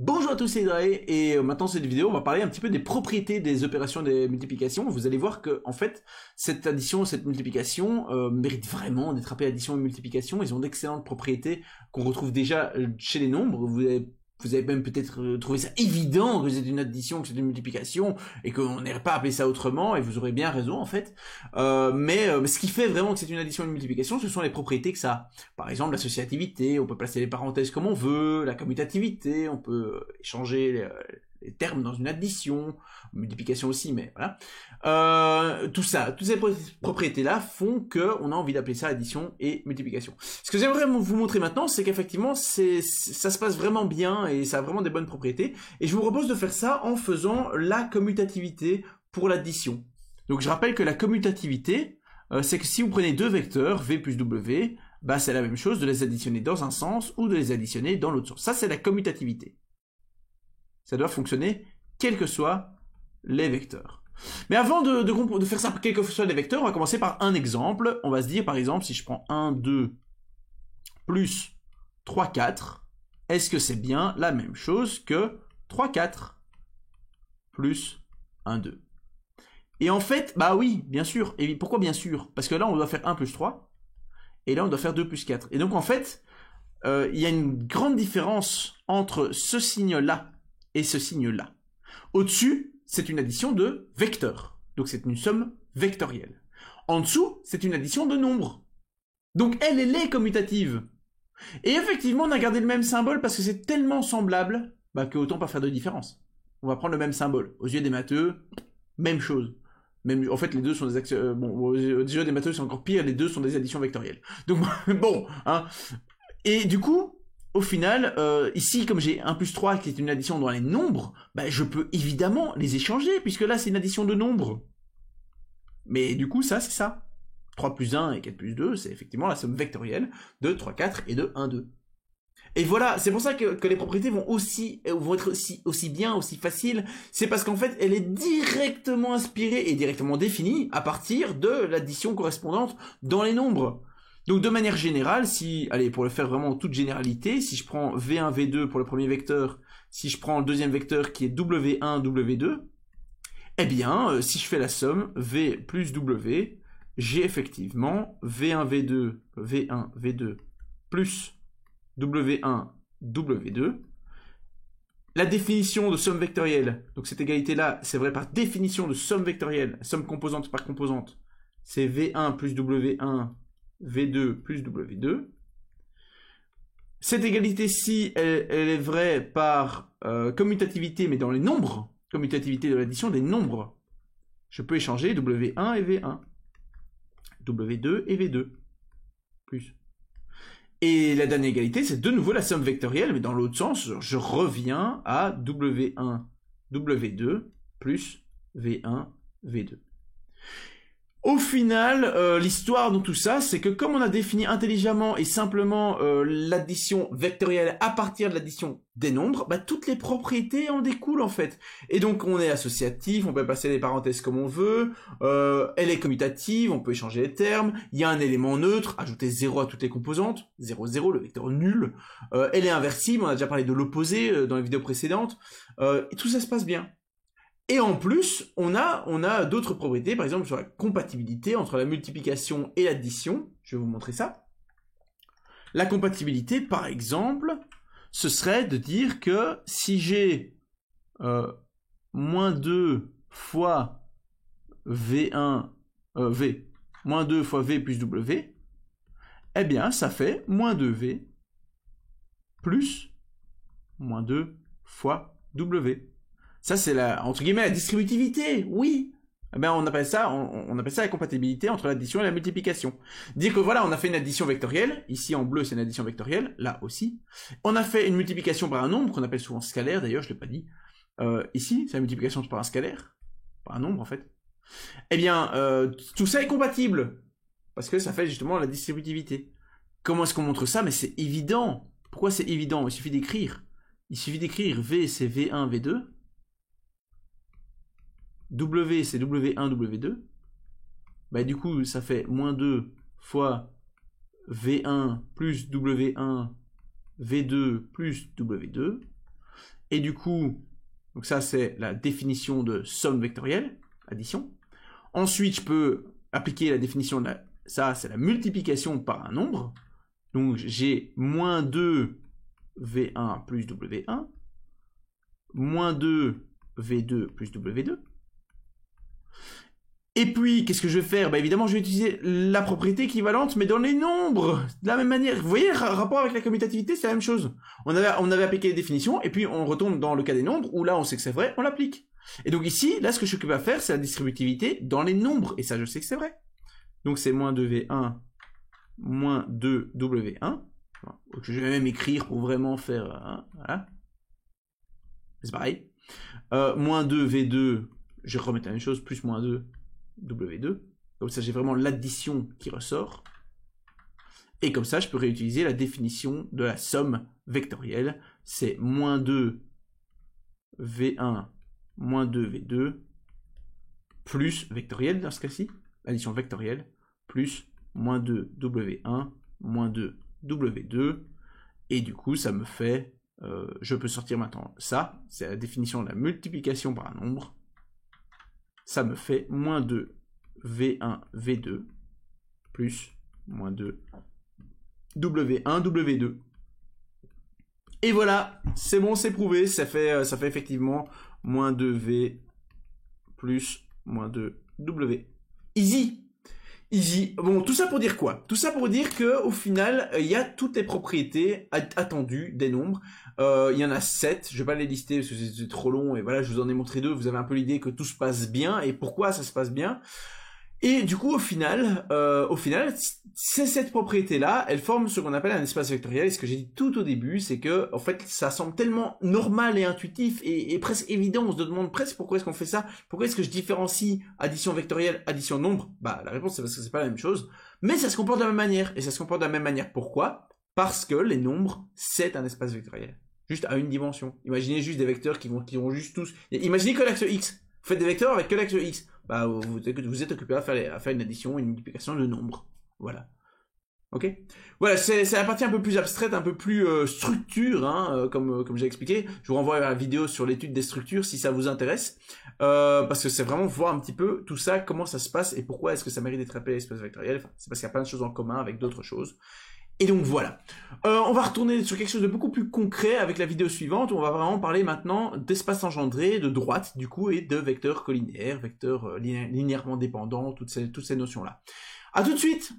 Bonjour à tous, c'est Hydrae, et maintenant cette vidéo on va parler un petit peu des propriétés des opérations de multiplication. Vous allez voir que en fait cette addition, cette multiplication mérite vraiment d'être appelée addition et multiplication. Ils ont d'excellentes propriétés qu'on retrouve déjà chez les nombres. Vous avez même peut-être trouvé ça évident que c'est une addition, que c'est une multiplication, et qu'on n'aurait pas appelé ça autrement, et vous aurez bien raison en fait. Mais ce qui fait vraiment que c'est une addition et une multiplication, ce sont les propriétés que ça a. Par exemple, l'associativité, on peut placer les parenthèses comme on veut, la commutativité, on peut échanger les termes dans une addition, multiplication aussi, mais voilà. Tout ça, toutes ces propriétés-là font qu'on a envie d'appeler ça addition et multiplication. Ce que j'aimerais vous montrer maintenant, c'est qu'effectivement, ça se passe vraiment bien et ça a vraiment des bonnes propriétés. Et je vous propose de faire ça en faisant la commutativité pour l'addition. Donc je rappelle que la commutativité, c'est que si vous prenez deux vecteurs, v plus w, bah c'est la même chose de les additionner dans un sens ou de les additionner dans l'autre sens. Ça, c'est la commutativité. Ça doit fonctionner quels que soient les vecteurs. Mais avant de faire ça quels que soient les vecteurs, on va commencer par un exemple. On va se dire, par exemple, si je prends 1, 2, plus 3, 4, est-ce que c'est bien la même chose que 3, 4, plus 1, 2? Et en fait, bah oui, bien sûr. Et pourquoi bien sûr? Parce que là, on doit faire 1 plus 3, et là, on doit faire 2 plus 4. Et donc, en fait, il y a une grande différence entre ce signe-là et ce signe-là. Au-dessus, c'est une addition de vecteurs. Donc c'est une somme vectorielle. En dessous, c'est une addition de nombres. Donc elle est commutative. Et effectivement, on a gardé le même symbole parce que c'est tellement semblable que autant pas faire de différence. On va prendre le même symbole. Aux yeux des matheux, même chose. En fait, les deux sont des aux yeux des matheux, c'est encore pire, les deux sont des additions vectorielles. Donc bon, hein. Et du coup, au final, ici, comme j'ai 1 plus 3 qui est une addition dans les nombres, je peux évidemment les échanger, puisque là, c'est une addition de nombres. Mais du coup, ça, c'est ça. 3 plus 1 et 4 plus 2, c'est effectivement la somme vectorielle de 3, 4 et de 1, 2. Et voilà, c'est pour ça que les propriétés vont être aussi bien, aussi faciles. C'est parce qu'en fait, elle est directement inspirée et directement définie à partir de l'addition correspondante dans les nombres. Donc de manière générale, pour le faire vraiment en toute généralité, si je prends V1, V2 pour le premier vecteur, si je prends le deuxième vecteur qui est W1, W2, eh bien, si je fais la somme V plus W, j'ai effectivement V1, V2, V1, V2 plus W1, W2. La définition de somme vectorielle, donc cette égalité-là, c'est vrai par définition de somme vectorielle, somme composante par composante, c'est V1 plus W1, V2 plus W2. Cette égalité-ci, elle est vraie par commutativité, mais dans les nombres. Commutativité de l'addition des nombres. Je peux échanger W1 et V1. W2 et V2. Plus. Et la dernière égalité, c'est de nouveau la somme vectorielle, mais dans l'autre sens, je reviens à W1, W2 plus V1, V2. Au final, l'histoire dans tout ça, c'est que comme on a défini intelligemment et simplement l'addition vectorielle à partir de l'addition des nombres, toutes les propriétés en découlent en fait. Et donc on est associatif, on peut passer les parenthèses comme on veut, elle est commutative, on peut échanger les termes, il y a un élément neutre, ajouter 0 à toutes les composantes, 0, 0, le vecteur nul, elle est inversible, on a déjà parlé de l'opposé dans les vidéos précédentes, et tout ça se passe bien. Et en plus, on a d'autres propriétés, par exemple sur la compatibilité entre la multiplication et l'addition. Je vais vous montrer ça. La compatibilité, par exemple, ce serait de dire que si j'ai moins 2 fois V1, moins 2 fois V plus W, eh bien, ça fait moins 2V plus moins 2 fois W. Ça, c'est entre guillemets, la distributivité, oui. On appelle ça la compatibilité entre l'addition et la multiplication. Dire que voilà, on a fait une addition vectorielle, ici en bleu c'est une addition vectorielle, là aussi. On a fait une multiplication par un nombre, qu'on appelle souvent scalaire, d'ailleurs je ne l'ai pas dit. Ici, c'est la multiplication par un scalaire, par un nombre en fait. Eh bien, tout ça est compatible, parce que ça fait justement la distributivité. Comment est-ce qu'on montre ça? Mais c'est évident. Pourquoi c'est évident? Il suffit d'écrire. V c'est V1, V2. W c'est W1, W2. Du coup, ça fait moins 2 fois V1 plus W1, V2 plus W2. Et du coup, donc ça c'est la définition de somme vectorielle, addition. Ensuite, je peux appliquer la définition de ça c'est la multiplication par un nombre. Donc j'ai moins 2 V1 plus W1, moins 2 V2 plus W2. Et puis, qu'est-ce que je vais faire? Bah évidemment, je vais utiliser la propriété équivalente, mais dans les nombres. De la même manière. Vous voyez, le rapport avec la commutativité, c'est la même chose. On avait appliqué les définitions, et puis on retourne dans le cas des nombres, où là, on sait que c'est vrai, on l'applique. Et donc ici, là, ce que je suis occupé à faire, c'est la distributivité dans les nombres. Et ça, je sais que c'est vrai. Donc c'est moins 2V1, moins 2W1. Je vais même écrire pour vraiment faire... voilà. C'est pareil. Moins 2V2, je vais remettre la même chose, plus moins 2... W2, comme ça j'ai vraiment l'addition qui ressort, et comme ça je peux réutiliser la définition de la somme vectorielle, c'est moins 2 V1 moins 2 V2 plus vectorielle dans ce cas-ci, addition vectorielle, plus moins 2 W1 moins 2 W2, et du coup ça me fait, je peux sortir maintenant ça, c'est la définition de la multiplication par un nombre, ça me fait moins 2 V1 V2 plus moins 2 W1 W2. Et voilà, c'est bon, c'est prouvé, ça fait effectivement moins 2 V plus moins 2 W. Easy. Easy. Bon, tout ça pour dire quoi? Tout ça pour dire que au final, il y a toutes les propriétés attendues des nombres. Il y en a 7, je vais pas les lister parce que c'est trop long, et voilà, je vous en ai montré 2, vous avez un peu l'idée que tout se passe bien, et pourquoi ça se passe bien. Et du coup, au final, ces 7 propriétés-là, elles forment ce qu'on appelle un espace vectoriel, et ce que j'ai dit tout au début, c'est que, en fait, ça semble tellement normal et intuitif, et presque évident, on se demande presque pourquoi est-ce qu'on fait ça, pourquoi est-ce que je différencie addition vectorielle, addition nombre. Bah, la réponse c'est parce que c'est pas la même chose, mais ça se comporte de la même manière, et ça se comporte de la même manière, pourquoi? Parce que les nombres, c'est un espace vectoriel. Juste à une dimension. Imaginez juste des vecteurs qui vont juste tous... Imaginez que l'axe X. Vous faites des vecteurs avec que l'axe X. Bah, vous êtes occupé à faire une addition, une multiplication de nombres. Voilà. Ok. Voilà, c'est la partie un peu plus abstraite, un peu plus structure, hein, comme j'ai expliqué. Je vous renvoie à la vidéo sur l'étude des structures si ça vous intéresse, parce que c'est vraiment voir un petit peu tout ça, comment ça se passe et pourquoi est-ce que ça mérite d'être appelé espace vectoriel. Enfin, c'est parce qu'il y a plein de choses en commun avec d'autres choses. Et donc voilà. On va retourner sur quelque chose de beaucoup plus concret avec la vidéo suivante, où on va vraiment parler maintenant d'espace engendré, de droite du coup, et de vecteurs collinéaires, vecteurs linéairement dépendants, toutes ces notions-là. À tout de suite!